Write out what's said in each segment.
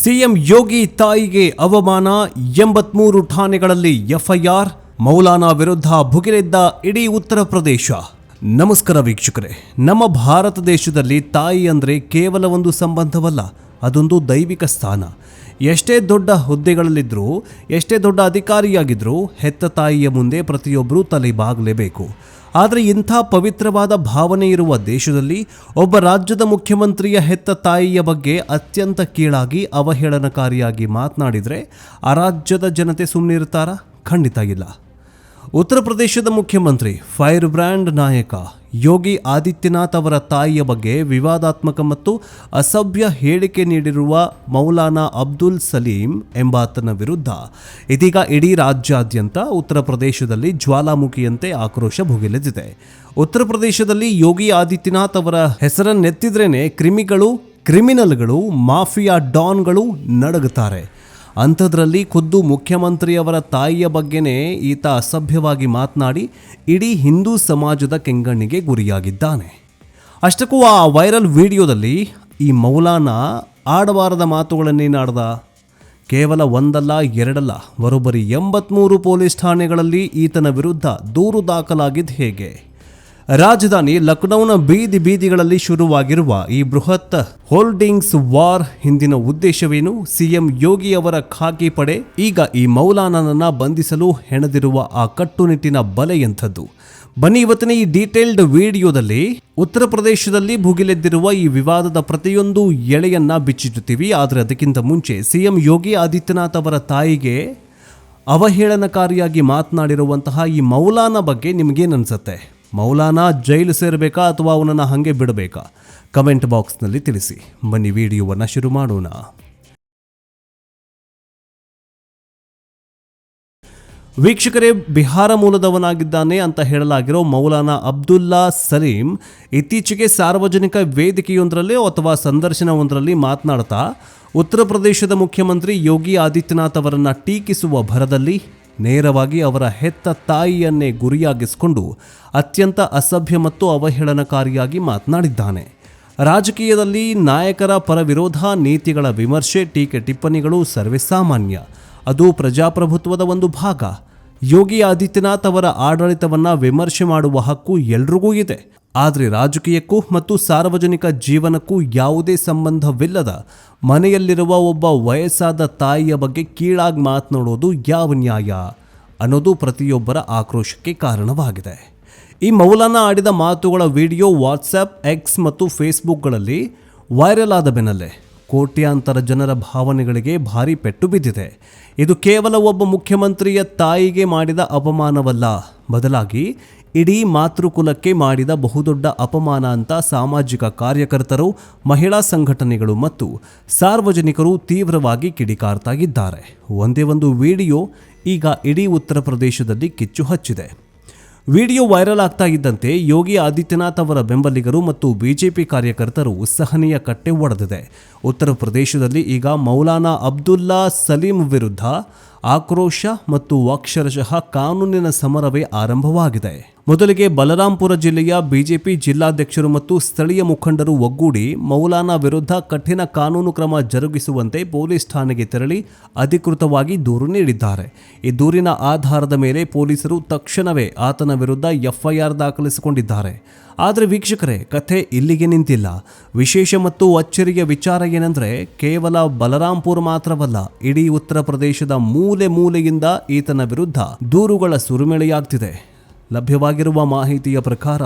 CM Yogi ತಾಯಿಗೆ ಅವಮಾನ, 83 ಠಾಣೆಗಳಲ್ಲಿ FIR, Maulana ವಿರುದ್ಧ ಭುಗಿಲೆದ್ದ ಇಡೀ ಉತ್ತರ ಪ್ರದೇಶ. ನಮಸ್ಕಾರ ವೀಕ್ಷಕರೇ, ನಮ್ಮ ಭಾರತ ದೇಶದಲ್ಲಿ ತಾಯಿ ಅಂದರೆ ಕೇವಲ ಒಂದು ಸಂಬಂಧವಲ್ಲ, ಅದೊಂದು ದೈವಿಕ ಸ್ಥಾನ. ಎಷ್ಟೇ ದೊಡ್ಡ ಹುದ್ದೆಗಳಲ್ಲಿದ್ದರೂ, ಎಷ್ಟೇ ದೊಡ್ಡ ಅಧಿಕಾರಿಯಾಗಿದ್ದರೂ ಹೆತ್ತ ತಾಯಿಯ ಮುಂದೆ ಪ್ರತಿಯೊಬ್ಬರೂ ತಲೆ ಬಾಗಲೇಬೇಕು. ಆದರೆ ಇಂಥ ಪವಿತ್ರವಾದ ಭಾವನೆ ಇರುವ ದೇಶದಲ್ಲಿ ಒಬ್ಬ ರಾಜ್ಯದ ಮುಖ್ಯಮಂತ್ರಿಯ ಹೆತ್ತ ತಾಯಿಯ ಬಗ್ಗೆ ಅತ್ಯಂತ ಕೀಳಾಗಿ ಅವಹೇಳನಕಾರಿಯಾಗಿ ಮಾತನಾಡಿದರೆ ಆ ರಾಜ್ಯದ ಜನತೆ ಸುಮ್ಮನಿರ್ತಾರಾ? ಖಂಡಿತ ಇಲ್ಲ. ಉತ್ತರ ಪ್ರದೇಶದ ಮುಖ್ಯಮಂತ್ರಿ, ಫೈರ್ ಬ್ರ್ಯಾಂಡ್ ನಾಯಕ ಯೋಗಿ ಆದಿತ್ಯನಾಥ್ ಅವರ ತಾಯಿಯ ಬಗ್ಗೆ ವಿವಾದಾತ್ಮಕ ಮತ್ತು ಅಸಭ್ಯ ಹೇಳಿಕೆ ನೀಡಿರುವ ಮೌಲಾನಾ ಅಬ್ದುಲ್ ಸಲೀಂ ಎಂಬಾತನ ವಿರುದ್ಧ ಇದೀಗ ಇಡೀ ರಾಜ್ಯಾದ್ಯಂತ ಉತ್ತರ ಪ್ರದೇಶದಲ್ಲಿ ಜ್ವಾಲಾಮುಖಿಯಂತೆ ಆಕ್ರೋಶ ಭುಗಿಲೆದಿದೆ. ಉತ್ತರ ಪ್ರದೇಶದಲ್ಲಿ ಯೋಗಿ ಆದಿತ್ಯನಾಥ್ ಅವರ ಹೆಸರನ್ನೆತ್ತಿದ್ರೇನೆ ಕ್ರಿಮಿನಲ್ಗಳು, ಮಾಫಿಯಾ ಡಾನ್ಗಳು ನಡಗುತ್ತಾರೆ. ಅಂಥದ್ರಲ್ಲಿ ಖುದ್ದು ಮುಖ್ಯಮಂತ್ರಿಯವರ ತಾಯಿಯ ಬಗ್ಗೆನೇ ಈತ ಅಸಭ್ಯವಾಗಿ ಮಾತನಾಡಿ ಇಡೀ ಹಿಂದೂ ಸಮಾಜದ ಕೆಂಗಣ್ಣಿಗೆ ಗುರಿಯಾಗಿದ್ದಾನೆ. ಅಷ್ಟಕ್ಕೂ ಆ ವೈರಲ್ ವಿಡಿಯೋದಲ್ಲಿ ಈ ಮೌಲಾನಾ ಆಡಬಾರದ ಮಾತುಗಳನ್ನೇನಾಡ್ದ? ಕೇವಲ ಒಂದಲ್ಲ ಎರಡಲ್ಲ, ಬರೋಬ್ಬರಿ 83 ಪೊಲೀಸ್ ಠಾಣೆಗಳಲ್ಲಿ ಈತನ ವಿರುದ್ಧ ದೂರು ದಾಖಲಾಗಿದ್ದು ಹೇಗೆ? ರಾಜಧಾನಿ ಲಕ್ನೌನ ಬೀದಿಗಳಲ್ಲಿ ಶುರುವಾಗಿರುವ ಈ ಬೃಹತ್ ಹೋಲ್ಡಿಂಗ್ಸ್ ವಾರ್ ಹಿಂದಿನ ಉದ್ದೇಶವೇನು? ಸಿಎಂ ಯೋಗಿ ಅವರ ಖಾಕಿ ಪಡೆ ಈಗ ಈ ಮೌಲಾನನನ್ನ ಬಂಧಿಸಲು ಹೆಣೆದಿರುವ ಆ ಕಟ್ಟುನಿಟ್ಟಿನ ಬಲೆ ಎಂಥದ್ದು? ಬನ್ನಿ ಇವತ್ತಿನ ಈ ಡೀಟೇಲ್ಡ್ ವಿಡಿಯೋದಲ್ಲಿ ಉತ್ತರ ಪ್ರದೇಶದಲ್ಲಿ ಭುಗಿಲೆದ್ದಿರುವ ಈ ವಿವಾದದ ಪ್ರತಿಯೊಂದು ಎಳೆಯನ್ನ ಬಿಚ್ಚಿಡುತ್ತೀವಿ. ಆದರೆ ಅದಕ್ಕಿಂತ ಮುಂಚೆ ಸಿಎಂ ಯೋಗಿ ಆದಿತ್ಯನಾಥ್ ಅವರ ತಾಯಿಗೆ ಅವಹೇಳನಕಾರಿಯಾಗಿ ಮಾತನಾಡಿರುವಂತಹ ಈ ಮೌಲಾನಾ ಬಗ್ಗೆ ನಿಮಗೇನನ್ಸುತ್ತೆ? ಮೌಲಾನಾ ಜೈಲು ಸೇರಬೇಕಾ ಅಥವಾ ಅವನನ್ನು ಹಾಗೆ ಬಿಡಬೇಕಾ? ಕಮೆಂಟ್ ಬಾಕ್ಸ್ನಲ್ಲಿ ತಿಳಿಸಿ. ಬನ್ನಿ ವಿಡಿಯೋವನ್ನು ಶುರು ಮಾಡೋಣ. ವೀಕ್ಷಕರೇ, ಬಿಹಾರ ಮೂಲದವನಾಗಿದ್ದಾನೆ ಅಂತ ಹೇಳಲಾಗಿರೋ ಮೌಲಾನಾ ಅಬ್ದುಲ್ಲಾ ಸಲೀಂ ಇತ್ತೀಚೆಗೆ ಸಾರ್ವಜನಿಕ ವೇದಿಕೆಯೊಂದರಲ್ಲಿ ಅಥವಾ ಸಂದರ್ಶನವೊಂದರಲ್ಲಿ ಮಾತನಾಡ್ತಾ ಉತ್ತರ ಪ್ರದೇಶದ ಮುಖ್ಯಮಂತ್ರಿ ಯೋಗಿ ಆದಿತ್ಯನಾಥ್ ಅವರನ್ನು ಟೀಕಿಸುವ ಭರದಲ್ಲಿ ನೇರವಾಗಿ ಅವರ ಹೆತ್ತ ತಾಯಿಯನ್ನೇ ಗುರಿಯಾಗಿಸಿಕೊಂಡು ಅತ್ಯಂತ ಅಸಭ್ಯ ಮತ್ತು ಅವಹೇಳನಕಾರಿಯಾಗಿ ಮಾತನಾಡಿದ್ದಾನೆ. ರಾಜಕೀಯದಲ್ಲಿ ನಾಯಕರ ಪರ ವಿರೋಧ ನೀತಿಗಳ ವಿಮರ್ಶೆ, ಟೀಕೆ ಟಿಪ್ಪಣಿಗಳು ಸರ್ವೇಸಾಮಾನ್ಯ. ಅದು ಪ್ರಜಾಪ್ರಭುತ್ವದ ಒಂದು ಭಾಗ. ಯೋಗಿ ಆದಿತ್ಯನಾಥ್ ಅವರ ಆಡಳಿತವನ್ನು ವಿಮರ್ಶೆ ಮಾಡುವ ಹಕ್ಕು ಎಲ್ರಿಗೂ ಇದೆ. ಆದರೆ ರಾಜಕೀಯಕ್ಕೂ ಮತ್ತು ಸಾರ್ವಜನಿಕ ಜೀವನಕ್ಕೂ ಯಾವುದೇ ಸಂಬಂಧವಿಲ್ಲದ ಮನೆಯಲ್ಲಿರುವ ಒಬ್ಬ ವಯಸ್ಸಾದ ತಾಯಿಯ ಬಗ್ಗೆ ಕೀಳಾಗಿ ಮಾತನಾಡೋದು ಯಾವ ನ್ಯಾಯ ಅನ್ನೋದು ಪ್ರತಿಯೊಬ್ಬರ ಆಕ್ರೋಶಕ್ಕೆ ಕಾರಣವಾಗಿದೆ. ಈ ಮೌಲಾನಾ ಆಡಿದ ಮಾತುಗಳ ವಿಡಿಯೋ ವಾಟ್ಸಪ್, ಎಕ್ಸ್ ಮತ್ತು ಫೇಸ್ಬುಕ್ಗಳಲ್ಲಿ ವೈರಲ್ ಆದ ಬೆನ್ನಲ್ಲೇ ಕೋಟ್ಯಾಂತರ ಜನರ ಭಾವನೆಗಳಿಗೆ ಭಾರಿ ಪೆಟ್ಟು ಬಿದ್ದಿದೆ. ಇದು ಕೇವಲ ಒಬ್ಬ ಮುಖ್ಯಮಂತ್ರಿಯ ತಾಯಿಗೆ ಮಾಡಿದ ಅಪಮಾನವಲ್ಲ, ಬದಲಾಗಿ ಇಡೀ ಮಾತೃಕುಲಕ್ಕೆ ಮಾಡಿದ ಬಹುದೊಡ್ಡ ಅಪಮಾನ ಅಂತ ಸಾಮಾಜಿಕ ಕಾರ್ಯಕರ್ತರು, ಮಹಿಳಾ ಸಂಘಟನೆಗಳು ಮತ್ತು ಸಾರ್ವಜನಿಕರು ತೀವ್ರವಾಗಿ ಕಿಡಿಕಾರ್ತಾಗಿದ್ದಾರೆ. ಒಂದೇ ಒಂದು ವಿಡಿಯೋ ಈಗ ಇಡೀ ಉತ್ತರ ಪ್ರದೇಶದಲ್ಲಿ ಕಿಚ್ಚು ಹಚ್ಚಿದೆ. ವಿಡಿಯೋ ವೈರಲ್ ಆಗ್ತಾ ಇದ್ದಂತೆ ಯೋಗಿ ಆದಿತ್ಯನಾಥ್ ಅವರ ಬೆಂಬಲಿಗರು ಮತ್ತು ಬಿಜೆಪಿ ಕಾರ್ಯಕರ್ತರು ಸಹನೆಯ ಕಟ್ಟೆ ಒಡೆದಿದೆ. ಉತ್ತರ ಪ್ರದೇಶದಲ್ಲಿ ಈಗ ಮೌಲಾನಾ ಅಬ್ದುಲ್ಲಾ ಸಲೀಂ ವಿರುದ್ಧ ಆಕ್ರೋಶ ಮತ್ತು ಅಕ್ಷರಶಃ ಕಾನೂನಿನ ಸಮರವೇ ಆರಂಭವಾಗಿದೆ. ಮೊದಲಿಗೆ ಬಲರಾಂಪುರ ಜಿಲ್ಲೆಯ ಬಿಜೆಪಿ ಜಿಲ್ಲಾಧ್ಯಕ್ಷರು ಮತ್ತು ಸ್ಥಳೀಯ ಮುಖಂಡರು ಒಗ್ಗೂಡಿ ಮೌಲಾನಾ ವಿರುದ್ಧ ಕಠಿಣ ಕಾನೂನು ಕ್ರಮ ಜರುಗಿಸುವಂತೆ ಪೊಲೀಸ್ ಠಾಣೆಗೆ ತೆರಳಿ ಅಧಿಕೃತವಾಗಿ ದೂರು ನೀಡಿದ್ದಾರೆ. ಈ ದೂರಿನ ಆಧಾರದ ಮೇಲೆ ಪೊಲೀಸರು ತಕ್ಷಣವೇ ಆತನ ವಿರುದ್ಧ ಎಫ್ಐಆರ್ ದಾಖಲಿಸಿಕೊಂಡಿದ್ದಾರೆ. ಆದರೆ ವೀಕ್ಷಕರೇ, ಕಥೆ ಇಲ್ಲಿಗೆ ನಿಂತಿಲ್ಲ. ವಿಶೇಷ ಮತ್ತು ಅಚ್ಚರಿಯ ವಿಚಾರ ಏನೆಂದರೆ, ಕೇವಲ ಬಲರಾಂಪುರ ಮಾತ್ರವಲ್ಲ, ಇಡೀ ಉತ್ತರ ಪ್ರದೇಶದ ಮೂಲೆ ಮೂಲೆಯಿಂದ ಈತನ ವಿರುದ್ಧ ದೂರುಗಳ ಸುರಿಮಳೆಯಾಗ್ತಿದೆ. ಲಭ್ಯವಾಗಿರುವ ಮಾಹಿತಿಯ ಪ್ರಕಾರ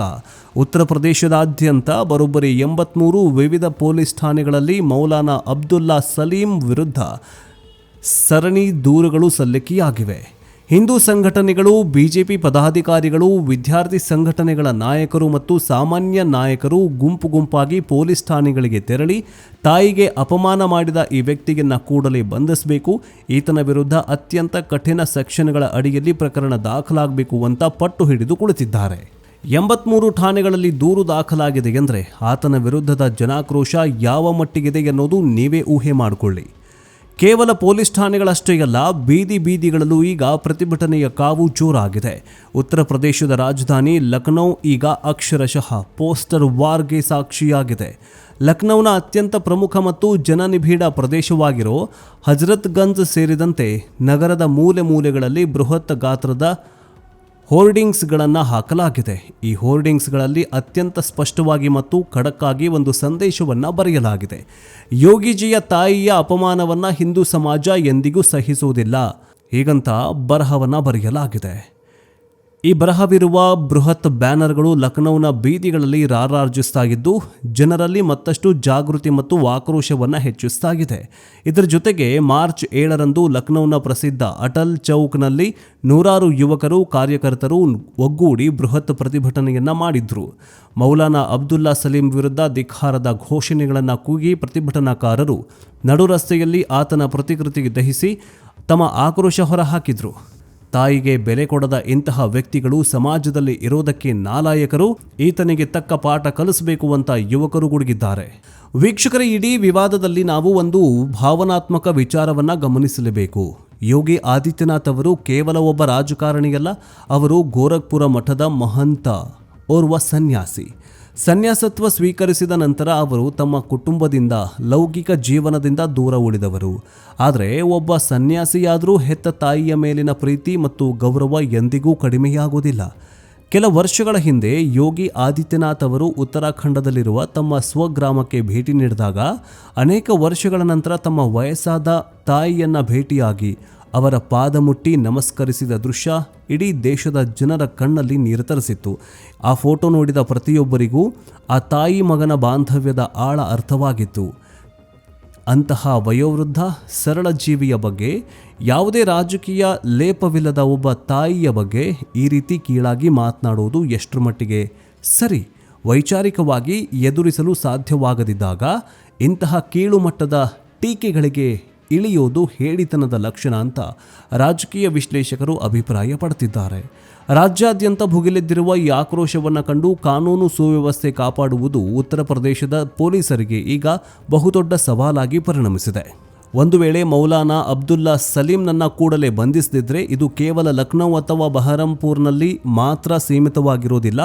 ಉತ್ತರ ಪ್ರದೇಶದಾದ್ಯಂತ ಬರೋಬ್ಬರಿ 83 ವಿವಿಧ ಪೊಲೀಸ್ ಠಾಣೆಗಳಲ್ಲಿ ಮೌಲಾನಾ ಅಬ್ದುಲ್ಲಾ ಸಲೀಂ ವಿರುದ್ಧ ಸರಣಿ ದೂರುಗಳು ಸಲ್ಲಿಕೆಯಾಗಿವೆ. ಹಿಂದೂ ಸಂಘಟನೆಗಳು, ಬಿಜೆಪಿ ಪದಾಧಿಕಾರಿಗಳು, ವಿದ್ಯಾರ್ಥಿ ಸಂಘಟನೆಗಳ ನಾಯಕರು ಮತ್ತು ಸಾಮಾನ್ಯ ನಾಯಕರು ಗುಂಪಾಗಿ ಪೊಲೀಸ್ ಠಾಣೆಗಳಿಗೆ ತೆರಳಿ ತಾಯಿಗೆ ಅಪಮಾನ ಮಾಡಿದ ಈ ವ್ಯಕ್ತಿಯನ್ನು ಕೂಡಲೇ ಬಂಧಿಸಬೇಕು, ಈತನ ವಿರುದ್ಧ ಅತ್ಯಂತ ಕಠಿಣ ಸೆಕ್ಷನ್ಗಳ ಅಡಿಯಲ್ಲಿ ಪ್ರಕರಣ ದಾಖಲಾಗಬೇಕು ಅಂತ ಪಟ್ಟು ಹಿಡಿದು ಕುಳಿತಿದ್ದಾರೆ. 83 ಠಾಣೆಗಳಲ್ಲಿ ದೂರು ದಾಖಲಾಗಿದೆ ಎಂದರೆ ಆತನ ವಿರುದ್ಧದ ಜನಾಕ್ರೋಶ ಯಾವ ಮಟ್ಟಿಗಿದೆ ಎನ್ನುವುದು ನೀವೇ ಊಹೆ ಮಾಡಿಕೊಳ್ಳಿ. ಕೇವಲ ಪೊಲೀಸ್ ಠಾಣೆಗಳಷ್ಟೇ ಅಲ್ಲ, ಬೀದಿಗಳಲ್ಲೂ ಈಗ ಪ್ರತಿಭಟನೆಯ ಕಾವು ಜೋರಾಗಿದೆ. ಉತ್ತರ ಪ್ರದೇಶದ ರಾಜಧಾನಿ ಲಕ್ನೌ ಈಗ ಅಕ್ಷರಶಃ ಪೋಸ್ಟರ್ ವಾರ್ಗೆ ಸಾಕ್ಷಿಯಾಗಿದೆ. ಲಖನೌನ ಅತ್ಯಂತ ಪ್ರಮುಖ ಮತ್ತು ಜನನಿಬಿಡ ಪ್ರದೇಶವಾಗಿರೋ ಹಜರತ್ಗಂಜ್ ಸೇರಿದಂತೆ ನಗರದ ಮೂಲೆ ಮೂಲೆಗಳಲ್ಲಿ ಬೃಹತ್ ಗಾತ್ರದ ಹೋರ್ಡಿಂಗ್ಸ್ಗಳನ್ನು ಹಾಕಲಾಗಿದೆ. ಈ ಹೋರ್ಡಿಂಗ್ಸ್ಗಳಲ್ಲಿ ಅತ್ಯಂತ ಸ್ಪಷ್ಟವಾಗಿ ಮತ್ತು ಖಡಕ್ಕಾಗಿ ಒಂದು ಸಂದೇಶವನ್ನು ಬರೆಯಲಾಗಿದೆ. ಯೋಗಿಜಿಯ ತಾಯಿಯ ಅಪಮಾನವನ್ನು ಹಿಂದೂ ಸಮಾಜ ಎಂದಿಗೂ ಸಹಿಸುವುದಿಲ್ಲ, ಹೀಗಂತ ಬರಹವನ್ನು ಬರೆಯಲಾಗಿದೆ. ಈ ಬರಹವಿರುವ ಬೃಹತ್ ಬ್ಯಾನರ್ಗಳು ಲಖನೌನ ಬೀದಿಗಳಲ್ಲಿ ರಾರಾಜಿಸುತ್ತಾಗಿದ್ದು ಜನರಲ್ಲಿ ಮತ್ತಷ್ಟು ಜಾಗೃತಿ ಮತ್ತು ಆಕ್ರೋಶವನ್ನು ಹೆಚ್ಚಿಸುತ್ತಾಗಿದೆ. ಇದರ ಜೊತೆಗೆ ಮಾರ್ಚ್ 7ರಂದು ಲಖನೌನ ಪ್ರಸಿದ್ಧ ಅಟಲ್ ಚೌಕ್ನಲ್ಲಿ ನೂರಾರು ಯುವಕರು ಕಾರ್ಯಕರ್ತರು ಒಗ್ಗೂಡಿ ಬೃಹತ್ ಪ್ರತಿಭಟನೆಯನ್ನು ಮಾಡಿದ್ರು. ಮೌಲಾನಾ ಅಬ್ದುಲ್ಲಾ ಸಲೀಂ ವಿರುದ್ಧ ಧಿಕ್ಕಾರದ ಘೋಷಣೆಗಳನ್ನು ಕೂಗಿ ಪ್ರತಿಭಟನಾಕಾರರು ನಡು ರಸ್ತೆಯಲ್ಲಿ ಆತನ ಪ್ರತಿಕೃತಿ ದಹಿಸಿ ತಮ್ಮ ಆಕ್ರೋಶ ಹೊರಹಾಕಿದ್ರು. ತಾಯಿಗೆ ಬೆಲೆ ಕೊಡದ ಇಂತಹ ವ್ಯಕ್ತಿಗಳು ಸಮಾಜದಲ್ಲಿ ಇರೋದಕ್ಕೆ ನಾಲಾಯಕರು, ಈತನಿಗೆ ತಕ್ಕ ಪಾಠ ಕಲಿಸಬೇಕು ಅಂತ ಯುವಕರು ಗುಡುಗಿದ್ದಾರೆ. ವೀಕ್ಷಕರೇ, ಇಡೀ ವಿವಾದದಲ್ಲಿ ನಾವು ಒಂದು ಭಾವನಾತ್ಮಕ ವಿಚಾರವನ್ನು ಗಮನಿಸಲೇಬೇಕು. ಯೋಗಿ ಆದಿತ್ಯನಾಥ್ ಅವರು ಕೇವಲ ಒಬ್ಬ ರಾಜಕಾರಣಿಯಲ್ಲ, ಅವರು ಗೋರಖ್ಪುರ ಮಠದ ಮಹಂತ, ಓರ್ವ ಸನ್ಯಾಸಿ. ಸನ್ಯಾಸತ್ವ ಸ್ವೀಕರಿಸಿದ ನಂತರ ಅವರು ತಮ್ಮ ಕುಟುಂಬದಿಂದ, ಲೌಕಿಕ ಜೀವನದಿಂದ ದೂರ ಉಳಿದವರು. ಆದರೆ ಒಬ್ಬ ಸನ್ಯಾಸಿಯಾದರೂ ಹೆತ್ತ ತಾಯಿಯ ಮೇಲಿನ ಪ್ರೀತಿ ಮತ್ತು ಗೌರವ ಎಂದಿಗೂ ಕಡಿಮೆಯಾಗುವುದಿಲ್ಲ. ಕೆಲ ವರ್ಷಗಳ ಹಿಂದೆ ಯೋಗಿ ಆದಿತ್ಯನಾಥ್ ಅವರು ಉತ್ತರಾಖಂಡದಲ್ಲಿರುವ ತಮ್ಮ ಸ್ವಗ್ರಾಮಕ್ಕೆ ಭೇಟಿ ನೀಡಿದಾಗ ಅನೇಕ ವರ್ಷಗಳ ನಂತರ ತಮ್ಮ ವಯಸ್ಸಾದ ತಾಯಿಯನ್ನು ಭೇಟಿಯಾಗಿ ಅವರ ಪಾದ ಮುಟ್ಟಿ ನಮಸ್ಕರಿಸಿದ ದೃಶ್ಯ ಇಡೀ ದೇಶದ ಜನರ ಕಣ್ಣಲ್ಲಿ ನೀರು ತರಿಸಿತ್ತು. ಆ ಫೋಟೋ ನೋಡಿದ ಪ್ರತಿಯೊಬ್ಬರಿಗೂ ಆ ತಾಯಿ ಮಗನ ಬಾಂಧವ್ಯದ ಆಳ ಅರ್ಥವಾಗಿತ್ತು. ಅಂತಹ ವಯೋವೃದ್ಧ ಸರಳ ಜೀವಿಯ ಬಗ್ಗೆ, ಯಾವುದೇ ರಾಜಕೀಯ ಲೇಪವಿಲ್ಲದ ಒಬ್ಬ ತಾಯಿಯ ಬಗ್ಗೆ ಈ ರೀತಿ ಕೀಳಾಗಿ ಮಾತನಾಡುವುದು ಎಷ್ಟರ ಮಟ್ಟಿಗೆ ಸರಿ? ವೈಚಾರಿಕವಾಗಿ ಎದುರಿಸಲು ಸಾಧ್ಯವಾಗದಿದ್ದಾಗ ಇಂತಹ ಕೀಳು ಮಟ್ಟದ ಟೀಕೆಗಳಿಗೆ ಇಳಿಯೋದು ಹೇಡಿತನದ ಲಕ್ಷಣ ಅಂತ ರಾಜಕೀಯ ವಿಶ್ಲೇಷಕರು ಅಭಿಪ್ರಾಯಪಡುತ್ತಿದ್ದಾರೆ. ರಾಜ್ಯಾದ್ಯಂತ ಭುಗಿಲೆದ್ದಿರುವ ಈ ಆಕ್ರೋಶವನ್ನು ಕಂಡು ಕಾನೂನು ಸುವ್ಯವಸ್ಥೆ ಕಾಪಾಡುವುದು ಉತ್ತರ ಪ್ರದೇಶದ ಪೊಲೀಸರಿಗೆ ಈಗ ಬಹುದೊಡ್ಡ ಸವಾಲಾಗಿ ಪರಿಣಮಿಸಿದೆ. ಒಂದು ವೇಳೆ ಮೌಲಾನಾ ಅಬ್ದುಲ್ಲಾ ಸಲೀಂನನ್ನು ಕೂಡಲೇ ಬಂಧಿಸದಿದ್ದರೆ ಇದು ಕೇವಲ ಲಖನೌ ಅಥವಾ ಬಹರಂಪುರ್ನಲ್ಲಿ ಮಾತ್ರ ಸೀಮಿತವಾಗಿರೋದಿಲ್ಲ,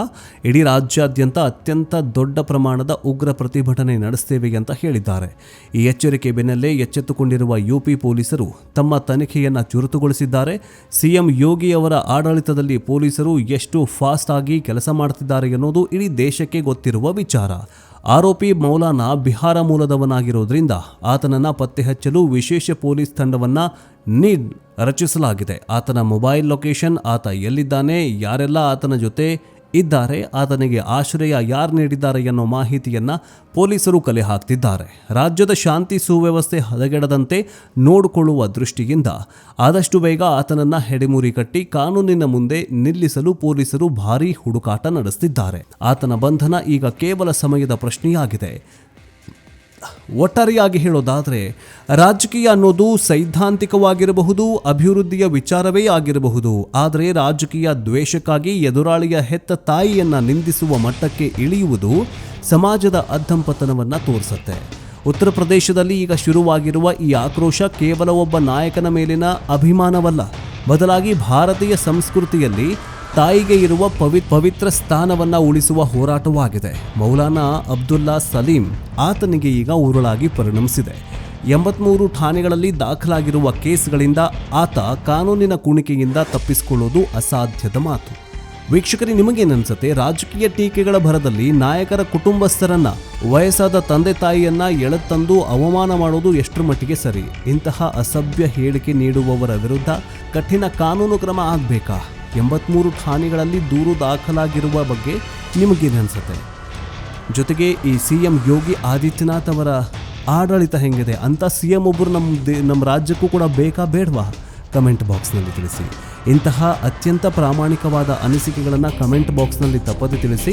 ಇಡೀ ರಾಜ್ಯಾದ್ಯಂತ ಅತ್ಯಂತ ದೊಡ್ಡ ಪ್ರಮಾಣದ ಉಗ್ರ ಪ್ರತಿಭಟನೆ ನಡೆಸ್ತೇವೆ ಅಂತ ಹೇಳಿದ್ದಾರೆ. ಈ ಎಚ್ಚರಿಕೆ ಬೆನ್ನಲ್ಲೇ ಎಚ್ಚೆತ್ತುಕೊಂಡಿರುವ ಯುಪಿ ಪೊಲೀಸರು ತಮ್ಮ ತನಿಖೆಯನ್ನು ಚುರುಕುಗೊಳಿಸಿದ್ದಾರೆ. ಸಿಎಂ ಯೋಗಿ ಅವರ ಆಡಳಿತದಲ್ಲಿ ಪೊಲೀಸರು ಎಷ್ಟು ಫಾಸ್ಟ್ ಆಗಿ ಕೆಲಸ ಮಾಡುತ್ತಿದ್ದಾರೆ ಎನ್ನುವುದು ಇಡೀ ದೇಶಕ್ಕೆ ಗೊತ್ತಿರುವ ವಿಚಾರ. ಆರೋಪಿ ಮೌಲಾನಾ ಬಿಹಾರ ಮೂಲದವನಾಗಿರೋದ್ರಿಂದ ಆತನನ್ನು ಪತ್ತೆ ಹಚ್ಚಲು ವಿಶೇಷ ಪೊಲೀಸ್ ತಂಡವನ್ನು ರಚಿಸಲಾಗಿದೆ. ಆತನ ಮೊಬೈಲ್ ಲೊಕೇಶನ್, ಆತ ಎಲ್ಲಿದ್ದಾನೆ, ಯಾರೆಲ್ಲ ಆತನ ಜೊತೆ ಇದ್ದಾರೆ, ಆತನಿಗೆ ಆಶ್ರಯ ಯಾರು ನೀಡಿದ್ದಾರೆ ಎನ್ನೋ ಮಾಹಿತಿಯನ್ನು ಪೊಲೀಸರು ಕಲೆ ಹಾಕ್ತಿದ್ದಾರೆ. ರಾಜ್ಯದ ಶಾಂತಿ ಸುವ್ಯವಸ್ಥೆ ಹದಗೆಡದಂತೆ ನೋಡಿಕೊಳ್ಳುವ ದೃಷ್ಟಿಯಿಂದ ಆದಷ್ಟು ಬೇಗ ಆತನನ್ನು ಹೆಡೆಮುರಿ ಕಟ್ಟಿ ಕಾನೂನಿನ ಮುಂದೆ ನಿಲ್ಲಿಸಲು ಪೊಲೀಸರು ಭಾರೀ ಹುಡುಕಾಟ ನಡೆಸುತ್ತಿದ್ದಾರೆ. ಆತನ ಬಂಧನ ಈಗ ಕೇವಲ ಸಮಯದ ಪ್ರಶ್ನೆಯಾಗಿದೆ. ಒಟ್ಟಾರೆಯಾಗಿ ಹೇಳೋದಾದರೆ ರಾಜಕೀಯ ಅನ್ನೋದು ಸೈದ್ಧಾಂತಿಕವಾಗಿರಬಹುದು, ಅಭಿವೃದ್ಧಿಯ ವಿಚಾರವೇ ಆಗಿರಬಹುದು. ಆದರೆ ರಾಜಕೀಯ ದ್ವೇಷಕ್ಕಾಗಿ ಎದುರಾಳಿಯ ಹೆತ್ತ ತಾಯಿಯನ್ನು ನಿಂದಿಸುವ ಮಟ್ಟಕ್ಕೆ ಇಳಿಯುವುದು ಸಮಾಜದ ಅಧಃಪತನವನ್ನು ತೋರಿಸುತ್ತೆ. ಉತ್ತರ ಪ್ರದೇಶದಲ್ಲಿ ಈಗ ಶುರುವಾಗಿರುವ ಈ ಆಕ್ರೋಶ ಕೇವಲ ಒಬ್ಬ ನಾಯಕನ ಮೇಲಿನ ಅಭಿಮಾನವಲ್ಲ, ಬದಲಾಗಿ ಭಾರತೀಯ ಸಂಸ್ಕೃತಿಯಲ್ಲಿ ತಾಯಿಗೆ ಇರುವ ಪವಿತ್ರ ಸ್ಥಾನವನ್ನು ಉಳಿಸುವ ಹೋರಾಟವಾಗಿದೆ. ಮೌಲಾನಾ ಅಬ್ದುಲ್ಲಾ ಸಲೀಂ ಆತನಿಗೆ ಈಗ ಉರುಳಾಗಿ ಪರಿಣಮಿಸಿದೆ. 83 ಠಾಣೆಗಳಲ್ಲಿ ದಾಖಲಾಗಿರುವ ಕೇಸ್ಗಳಿಂದ ಆತ ಕಾನೂನಿನ ಕುಣಿಕೆಯಿಂದ ತಪ್ಪಿಸಿಕೊಳ್ಳುವುದು ಅಸಾಧ್ಯದ ಮಾತು. ವೀಕ್ಷಕರೇ, ನಿಮಗೇನನ್ಸುತ್ತೆ? ರಾಜಕೀಯ ಟೀಕೆಗಳ ಭರದಲ್ಲಿ ನಾಯಕರ ಕುಟುಂಬಸ್ಥರನ್ನ, ವಯಸ್ಸಾದ ತಂದೆ ತಾಯಿಯನ್ನ ಎಳೆತಂದು ಅವಮಾನ ಮಾಡೋದು ಎಷ್ಟರ ಮಟ್ಟಿಗೆ ಸರಿ? ಇಂತಹ ಅಸಭ್ಯ ಹೇಳಿಕೆ ನೀಡುವವರ ವಿರುದ್ಧ ಕಠಿಣ ಕಾನೂನು ಕ್ರಮ ಆಗಬೇಕಾ? 83 ಠಾಣೆಗಳಲ್ಲಿ ದೂರು ದಾಖಲಾಗಿರುವ ಬಗ್ಗೆ ನಿಮಗೇನನ್ಸುತ್ತೆ? ಜೊತೆಗೆ ಈ ಸಿಎಂ ಯೋಗಿ ಆದಿತ್ಯನಾಥ್ ಅವರ ಆಡಳಿತ ಹೆಂಗಿದೆ ಅಂತ ಸಿಎಂ ಒಬ್ಬರು ನಮ್ಮ ರಾಜ್ಯಕ್ಕೂ ಕೂಡ ಬೇಕಾ ಬೇಡವಾ? ಕಮೆಂಟ್ ಬಾಕ್ಸ್ನಲ್ಲಿ ತಿಳಿಸಿ. ಇಂತಹ ಅತ್ಯಂತ ಪ್ರಾಮಾಣಿಕವಾದ ಅನಿಸಿಕೆಗಳನ್ನು ಕಮೆಂಟ್ ಬಾಕ್ಸ್ನಲ್ಲಿ ತಪ್ಪದೆ ತಿಳಿಸಿ.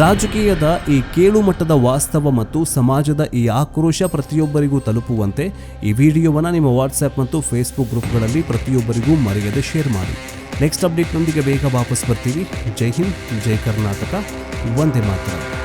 ರಾಜಕೀಯದ ಈ ಕೇಳು ಮಟ್ಟದ ವಾಸ್ತವ ಮತ್ತು ಸಮಾಜದ ಈ ಆಕ್ರೋಶ ಪ್ರತಿಯೊಬ್ಬರಿಗೂ ತಲುಪುವಂತೆ ಈ ವಿಡಿಯೋವನ್ನು ನಿಮ್ಮ ವಾಟ್ಸ್ಆ್ಯಪ್ ಮತ್ತು ಫೇಸ್ಬುಕ್ ಗ್ರೂಪ್ಗಳಲ್ಲಿ ಪ್ರತಿಯೊಬ್ಬರಿಗೂ ಮರೆಯದೆ ಶೇರ್ ಮಾಡಿ. ನೆಕ್ಸ್ಟ್ ಅಪ್ಡೇಟ್ನೊಂದಿಗೆ ಬೇಗ ವಾಪಸ್ ಬರ್ತೀವಿ. ಜೈ ಹಿಂದ್, ಜೈ ಕರ್ನಾಟಕ, ವಂದೇ ಮಾತರಂ.